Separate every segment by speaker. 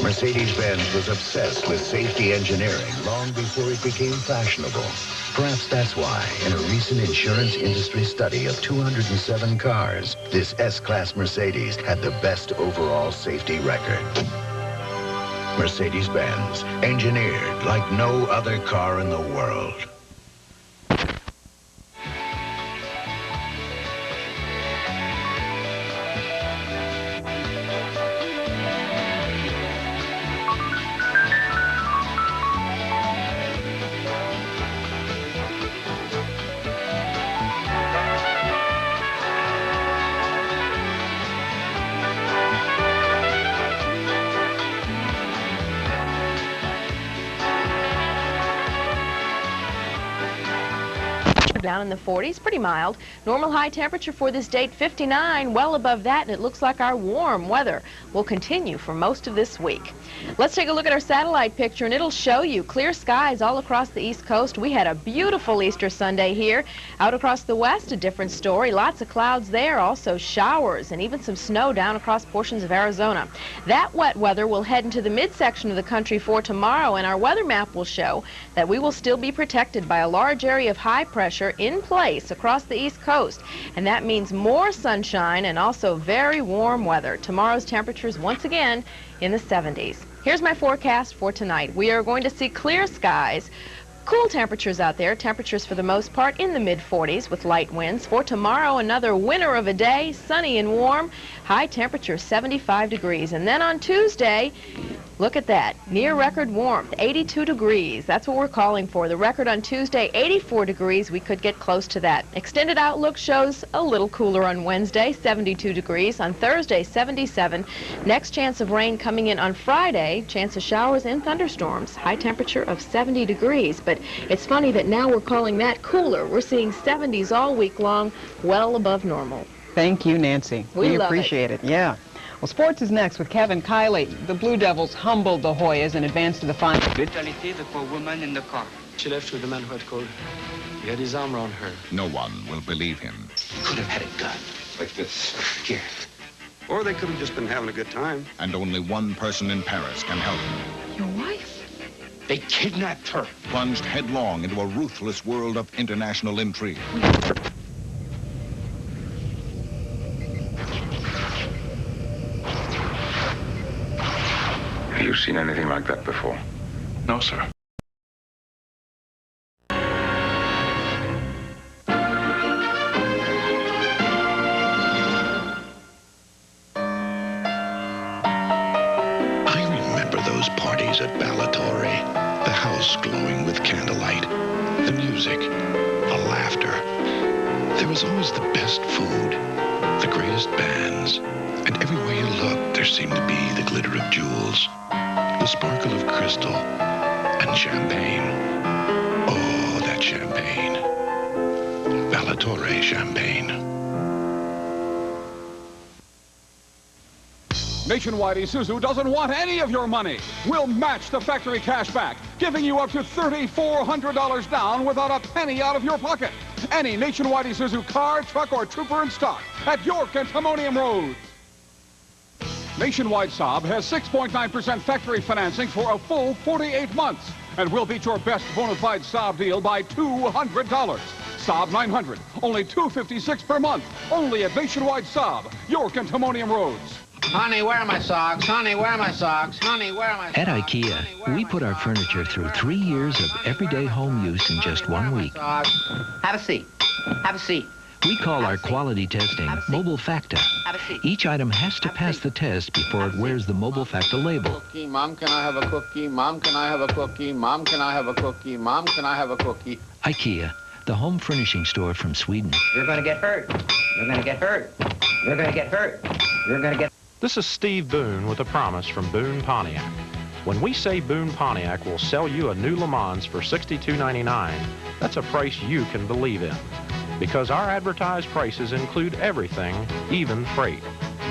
Speaker 1: Mercedes-Benz was obsessed with safety engineering long before it became fashionable. Perhaps that's why, in a recent insurance industry study of 207 cars, this S-Class Mercedes had the best overall safety record. Mercedes-Benz, engineered like no other car in the world.
Speaker 2: Down in the 40s, pretty mild. Normal high temperature for this date, 59, well above that, and it looks like our warm weather will continue for most of this week. Let's take a look at our satellite picture, and it'll show you clear skies all across the East Coast. We had a beautiful Easter Sunday here. Out across the west, a different story. Lots of clouds there, also showers, and even some snow down across portions of Arizona. That wet weather will head into the midsection of the country for tomorrow, and our weather map will show that we will still be protected by a large area of high pressure in place across the East Coast, and that means more sunshine and also very warm weather. Tomorrow's temperatures once again in the 70s. Here's my forecast for tonight. We are going to see clear skies, cool temperatures out there, temperatures for the most part in the mid-40s with light winds. For tomorrow, another winner of a day, sunny and warm, high temperature 75 degrees. And then on Tuesday, look at that, near record warmth, 82 degrees. That's what we're calling for. The record on Tuesday, 84 degrees. We could get close to that. Extended outlook shows a little cooler on Wednesday, 72 degrees. On Thursday, 77. Next chance of rain coming in on Friday, chance of showers and thunderstorms. High temperature of 70 degrees. But it's funny that now we're calling that cooler. We're seeing 70s all week long, well above normal.
Speaker 3: Thank you, Nancy. We appreciate it. Yeah. Well, sports is next with Kevin Kiley. The Blue Devils humbled the Hoyas and advanced to the final.
Speaker 4: Brutality, the poor woman in the car.
Speaker 5: She left with the man who had called. He had his arm around her.
Speaker 6: No one will believe him.
Speaker 4: He could have had a gun.
Speaker 5: Like this.
Speaker 4: Here.
Speaker 5: Or they could have just been having a good time.
Speaker 6: And only one person in Paris can help him.
Speaker 2: Your wife?
Speaker 4: They kidnapped her.
Speaker 6: Plunged headlong into a ruthless world of international intrigue.
Speaker 7: Have you seen anything like that before?
Speaker 5: No, sir.
Speaker 1: I remember those parties at Ballatore, the house glowing with candlelight, the music, the laughter. There was always the best food, the greatest bands, and everywhere you looked, there seemed to be the glitter of jewels, the sparkle of crystal, and champagne. Oh, that champagne. Ballatore champagne.
Speaker 8: Nationwide Isuzu doesn't want any of your money. We'll match the factory cash back, giving you up to $3,400 down without a penny out of your pocket. Any Nationwide Isuzu car, truck, or trooper in stock at York and Timonium Roads. Nationwide Saab has 6.9% factory financing for a full 48 months. And we'll beat your best bona fide Saab deal by $200. Saab 900, only $256 per month. Only at Nationwide Saab, York and Timonium Roads.
Speaker 4: Honey, where are my socks? Honey, where are my socks? Honey, where are my socks?
Speaker 9: At IKEA, we put our furniture through 3 years of everyday home use in just 1 week.
Speaker 4: Have a seat. Have a seat.
Speaker 9: We call our quality testing Mobile Facta. Each item has to pass the test before it wears the Mobile Facta label.
Speaker 4: Mom, can I have a cookie? Mom, can I have a cookie? Mom, can I have a cookie? Mom, can I have a cookie?
Speaker 9: IKEA, the home furnishing store from Sweden.
Speaker 4: You're going to get hurt. You're going to get hurt. You're going to get hurt. You're going to get...
Speaker 10: This is Steve Boone with a promise from Boone Pontiac. When we say Boone Pontiac will sell you a new Le Mans for $62.99, that's a price you can believe in. Because our advertised prices include everything, even freight.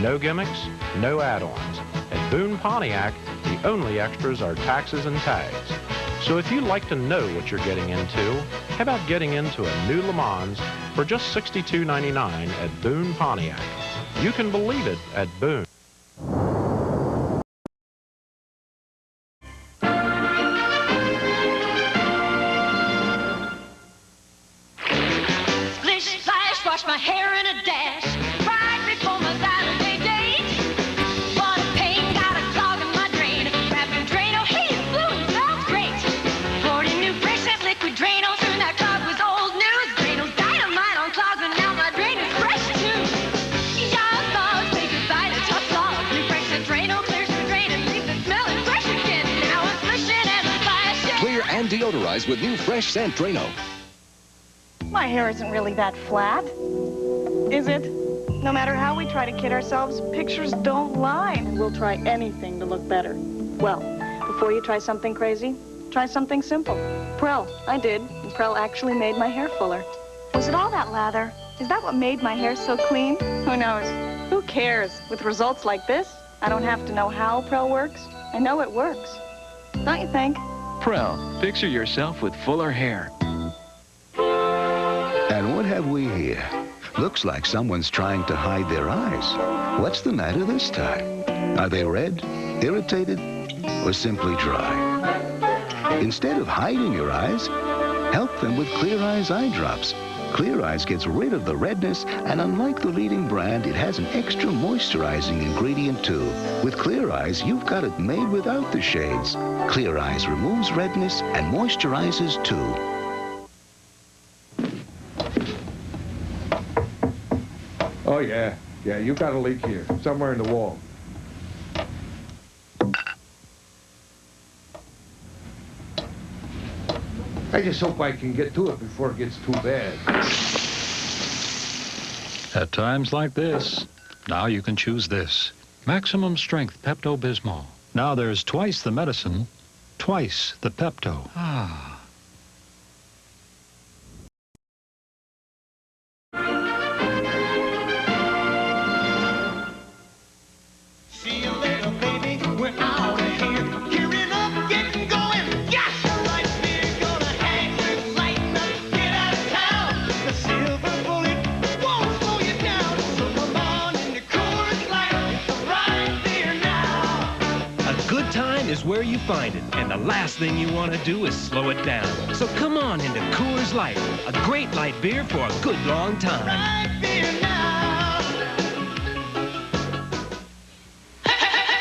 Speaker 10: No gimmicks, no add-ons. At Boone Pontiac, the only extras are taxes and tags. So if you like to know what you're getting into, how about getting into a new Le Mans for just $62.99 at Boone Pontiac? You can believe it at Boone.
Speaker 11: Splish, splash, wash my hair in a dash. Right before my Saturday date. What a pain, got a clog in my drain. Rapid Drano, hey, it flew and smells great. Poured in new fresh as liquid Drano. Soon that clog was old news. Drano's dynamite on clogs, and now my drain is fresh too. Y'all clogs, say goodbye to tough clogs. Refresh the Drano, clears the drain, and leaves it smelling fresh again. Now I'm splishing and splashing.
Speaker 12: Clear and deodorize with new fresh scent Drano.
Speaker 13: My hair isn't really that flat, is it? No matter how we try to kid ourselves, pictures don't lie. And we'll try anything to look better. Well, before you try something crazy, try something simple. Prel, I did, and Prel actually made my hair fuller. Was it all that lather? Is that what made my hair so clean? Who knows? Who cares? With results like this, I don't have to know how Prel works. I know it works. Don't you think?
Speaker 14: Prel, picture yourself with fuller hair.
Speaker 15: And what have we here? Looks like someone's trying to hide their eyes. What's the matter this time? Are they red, irritated, or simply dry? Instead of hiding your eyes, help them with Clear Eyes eye drops. Clear Eyes gets rid of the redness, and unlike the leading brand, it has an extra moisturizing ingredient too. With Clear Eyes, you've got it made without the shades. Clear Eyes removes redness and moisturizes too.
Speaker 16: Oh, yeah. Yeah, you got a leak here, somewhere in the wall. I just hope I can get to it before it gets too bad.
Speaker 17: At times like this, now you can choose this. Maximum strength Pepto-Bismol. Now there's twice the medicine, twice the Pepto. Ah.
Speaker 18: Is where you find it, and the last thing you want to do is slow it down. So come on into Coors Light, a great light beer for a good long time. Light beer now.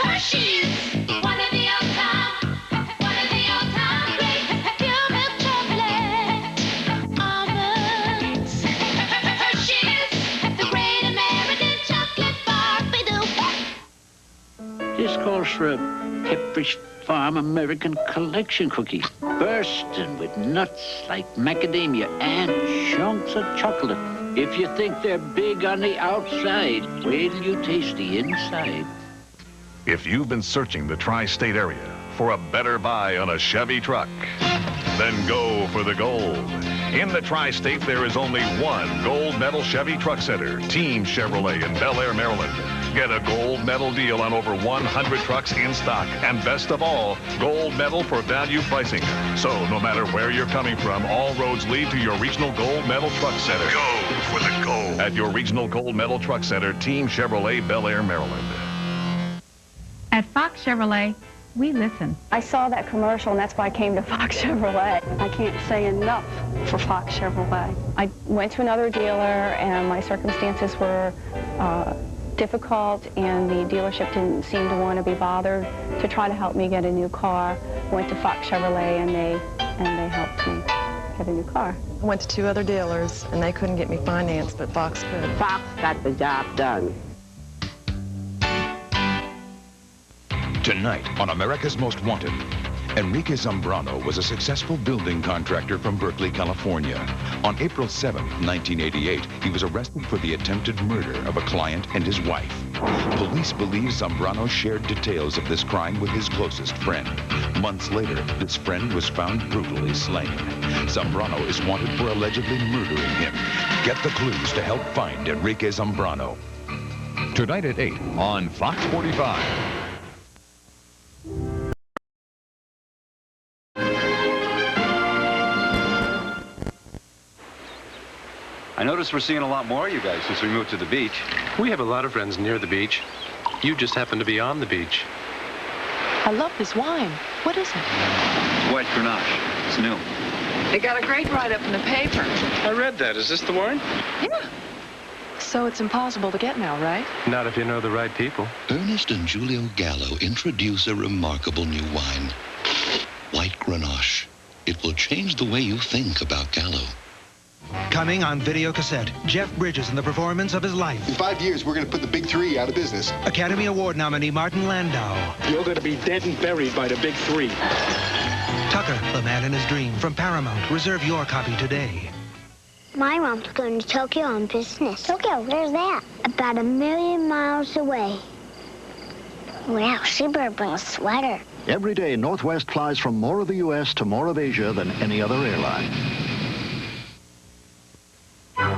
Speaker 11: Hershey's, one of the old time, great pure milk chocolate almonds. Hershey's, the great American chocolate bar.
Speaker 19: This calls for a Pepperidge Farm American Collection cookie, bursting with nuts like macadamia and chunks of chocolate. If you think they're big on the outside, wait till you taste the inside.
Speaker 20: If you've been searching the tri-state area for a better buy on a Chevy truck, then go for the gold. In the tri-state, there is only one gold medal Chevy Truck Center, Team Chevrolet in Bel Air, Maryland. Get a gold medal deal on over 100 trucks in stock. And best of all, gold medal for value pricing. So no matter where you're coming from, all roads lead to your regional gold medal truck center. Go for the gold. At your regional gold medal truck center, Team Chevrolet, Bel Air, Maryland.
Speaker 21: At Fox Chevrolet, we listen.
Speaker 13: I saw that commercial, and that's why I came to Fox Chevrolet. I can't say enough for Fox Chevrolet. I went to another dealer, and my circumstances were difficult, and the dealership didn't seem to want to be bothered to try to help me get a new car. Went to Fox Chevrolet, and they helped me get a new car.
Speaker 22: I went to 2 other dealers, and they couldn't get me financed, but Fox could.
Speaker 23: Fox got the job done.
Speaker 6: Tonight on America's Most Wanted, Enrique Zambrano was a successful building contractor from Berkeley, California. On April 7, 1988, he was arrested for the attempted murder of a client and his wife. Police believe Zambrano shared details of this crime with his closest friend. Months later, this friend was found brutally slain. Zambrano is wanted for allegedly murdering him. Get the clues to help find Enrique Zambrano.
Speaker 24: Tonight at 8 on Fox 45.
Speaker 2: I notice we're seeing a lot more of you guys since we moved to the beach.
Speaker 3: We have a lot of friends near the beach. You just happen to be on the beach.
Speaker 5: I love this wine. What is it?
Speaker 2: It's white Grenache. It's new.
Speaker 5: They got a great write-up in the paper.
Speaker 3: I read that. Is this the wine?
Speaker 5: Yeah. So it's impossible to get now, right?
Speaker 3: Not if you know the right people.
Speaker 1: Ernest and Julio Gallo introduce a remarkable new wine. White Grenache. It will change the way you think about Gallo.
Speaker 7: Coming on video cassette, Jeff Bridges in the performance of his life.
Speaker 25: In 5 years, we're going to put the big three out of business.
Speaker 7: Academy Award nominee Martin Landau.
Speaker 26: You're going to be dead and buried by the big three.
Speaker 7: Tucker, the man in his dream, from Paramount. Reserve your copy today.
Speaker 27: My mom's going to Tokyo on business. Tokyo, where's that? About 1,000,000 miles away. Wow, she better bring a sweater.
Speaker 28: Every day, Northwest flies from more of the U.S. to more of Asia than any other airline.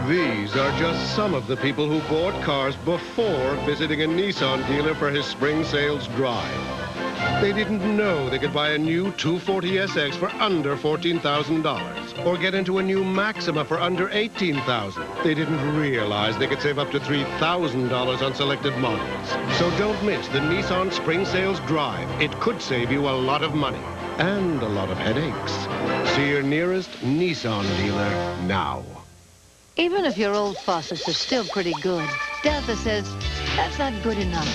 Speaker 29: These are just some of the people who bought cars before visiting a Nissan dealer for his spring sales drive. They didn't know they could buy a new 240SX for under $14,000 or get into a new Maxima for under $18,000. They didn't realize they could save up to $3,000 on selected models. So don't miss the Nissan Spring Sales Drive. It could save you a lot of money and a lot of headaches. See your nearest Nissan dealer now.
Speaker 30: Even if your old faucets are still pretty good, Delta says that's not good enough.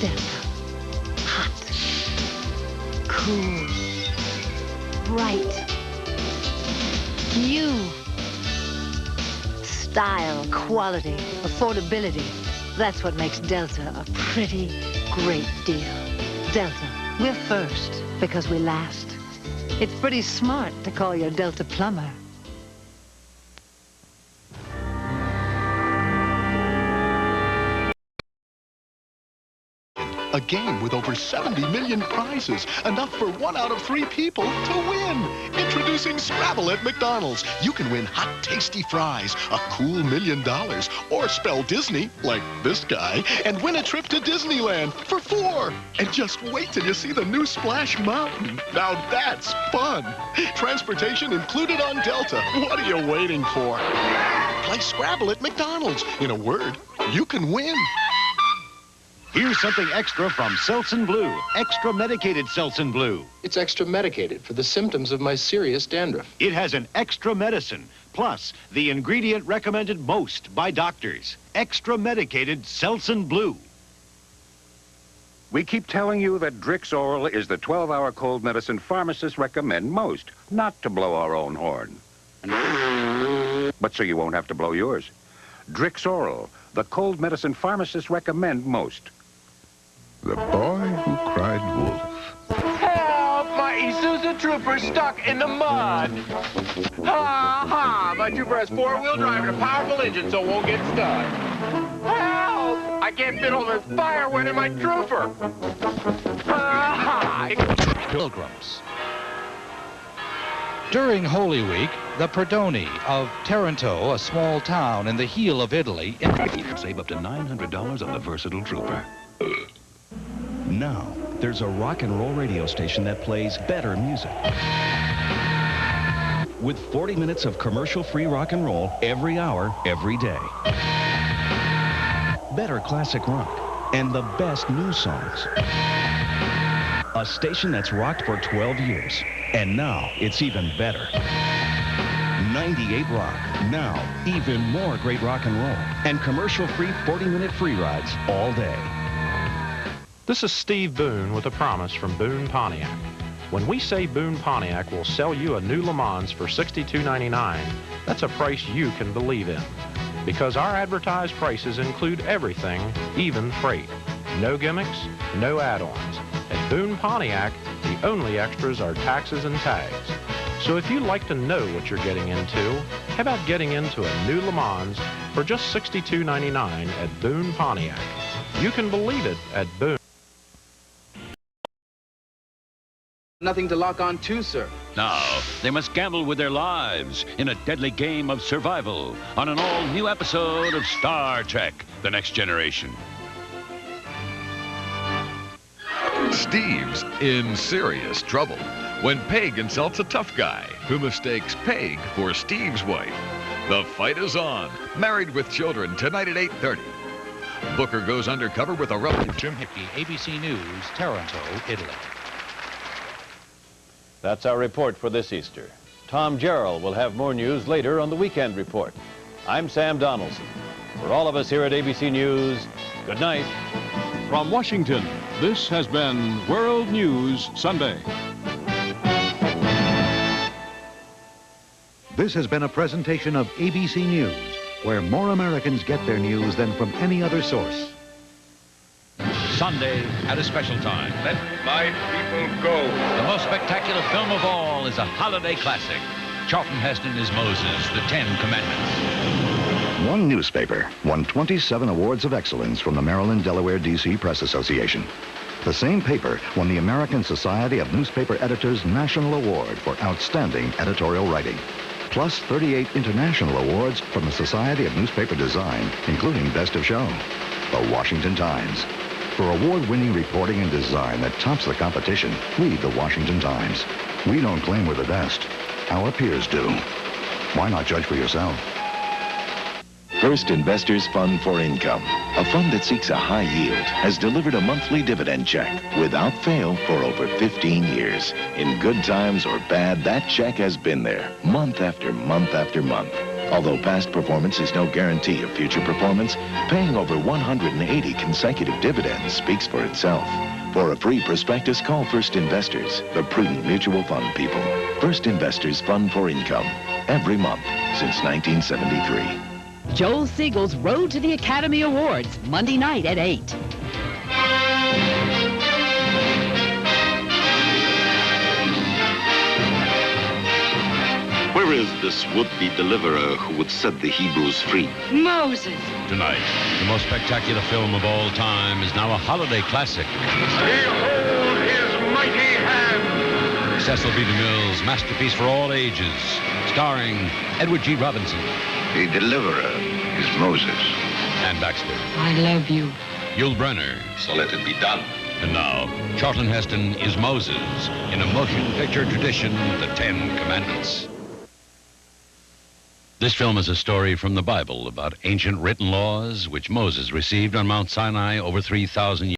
Speaker 30: Delta. Hot. Cool. Bright. New. Style, quality, affordability. That's what makes Delta a pretty great deal. Delta. We're first because we last. It's pretty smart to call your Delta plumber.
Speaker 1: A game with over 70 million prizes, enough for 1 out of 3 people to win. Introducing Scrabble at McDonald's. You can win hot, tasty fries, a cool $1 million, or spell Disney, like this guy, and win a trip to Disneyland for 4. And just wait till you see the new Splash Mountain. Now that's fun. Transportation included on Delta. What are you waiting for? Play Scrabble at McDonald's. In a word, you can win.
Speaker 31: Here's something extra from Selsun Blue. Extra medicated Selsun Blue.
Speaker 32: It's extra medicated for the symptoms of my serious dandruff.
Speaker 31: It has an extra medicine, plus the ingredient recommended most by doctors. Extra medicated Selsun Blue.
Speaker 33: We keep telling you that Drix Oral is the 12-hour cold medicine pharmacists recommend most, not to blow our own horn. But so you won't have to blow yours. Drix Oral, the cold medicine pharmacists recommend most.
Speaker 34: The boy who cried wolf.
Speaker 26: Help! My Isuzu Trooper's stuck in the mud. Ha ha! My Trooper has 4-wheel drive and a powerful engine, so it won't get stuck. Help! I can't fit all this firewood in my Trooper. Ha ha!
Speaker 35: Pilgrims. During Holy Week, the Perdoni of Taranto, a small town in the heel of Italy,
Speaker 12: save up to $900 on the versatile Trooper. Now, there's a rock and roll radio station that plays better music. With 40 minutes of commercial-free rock and roll every hour, every day. Better classic rock and the best new songs. A station that's rocked for 12 years. And now, it's even better. 98 Rock. Now, even more great rock and roll. And commercial-free 40-minute free rides all day.
Speaker 10: This is Steve Boone with a promise from Boone Pontiac. When we say Boone Pontiac will sell you a new Le Mans for $62.99, that's a price you can believe in. Because our advertised prices include everything, even freight. No gimmicks, no add-ons. At Boone Pontiac, the only extras are taxes and tags. So if you'd like to know what you're getting into, how about getting into a new Le Mans for just $62.99 at Boone Pontiac? You can believe it at Boone.
Speaker 36: Nothing to lock on to, sir.
Speaker 24: Now, they must gamble with their lives in a deadly game of survival on an all-new episode of Star Trek: The Next Generation.
Speaker 20: Steve's in serious trouble when Peg insults a tough guy who mistakes Peg for Steve's wife. The Fight is On. Married with Children, tonight at 8:30. Booker goes undercover with a relative.
Speaker 35: Jim Hickey, ABC News, Taranto, Italy.
Speaker 2: That's our report for this Easter. Tom Gerald will have more news later on the Weekend Report. I'm Sam Donaldson. For all of us here at ABC News, good night.
Speaker 4: From Washington, this has been World News Sunday.
Speaker 28: This has been a presentation of ABC News, where more Americans get their news than from any other source.
Speaker 35: Sunday at a special time.
Speaker 6: Let my people go.
Speaker 35: The most spectacular film of all is a holiday classic. Charlton Heston is Moses, the Ten Commandments.
Speaker 28: One newspaper won 27 awards of excellence from the Maryland, Delaware, D.C. Press Association. The same paper won the American Society of Newspaper Editors National Award for Outstanding Editorial Writing, plus 38 international awards from the Society of Newspaper Design, including Best of Show. The Washington Times. For award-winning reporting and design that tops the competition, read the Washington Times. We don't claim we're the best. Our peers do. Why not judge for yourself?
Speaker 8: First Investors Fund for Income, a fund that seeks a high yield, has delivered a monthly dividend check without fail for over 15 years. In good times or bad, that check has been there month after month after month. Although past performance is no guarantee of future performance, paying over 180 consecutive dividends speaks for itself. For a free prospectus, call First Investors, the prudent mutual fund people. First Investors Fund for Income, every month since 1973.
Speaker 9: Joel Siegel's Road to the Academy Awards, Monday night at 8.
Speaker 11: Where is this would-be deliverer who would set the Hebrews free?
Speaker 9: Moses.
Speaker 35: Tonight, the most spectacular film of all time is now a holiday classic.
Speaker 6: Behold his mighty hand!
Speaker 35: Cecil B. DeMille's masterpiece for all ages, starring Edward G. Robinson.
Speaker 11: The deliverer is Moses.
Speaker 35: Ann Baxter.
Speaker 9: I love you.
Speaker 35: Yul Brynner.
Speaker 11: So let it be done.
Speaker 35: And now, Charlton Heston is Moses in a motion picture tradition, The Ten Commandments. This film is a story from the Bible about ancient written laws which Moses received on Mount Sinai over 3,000 years.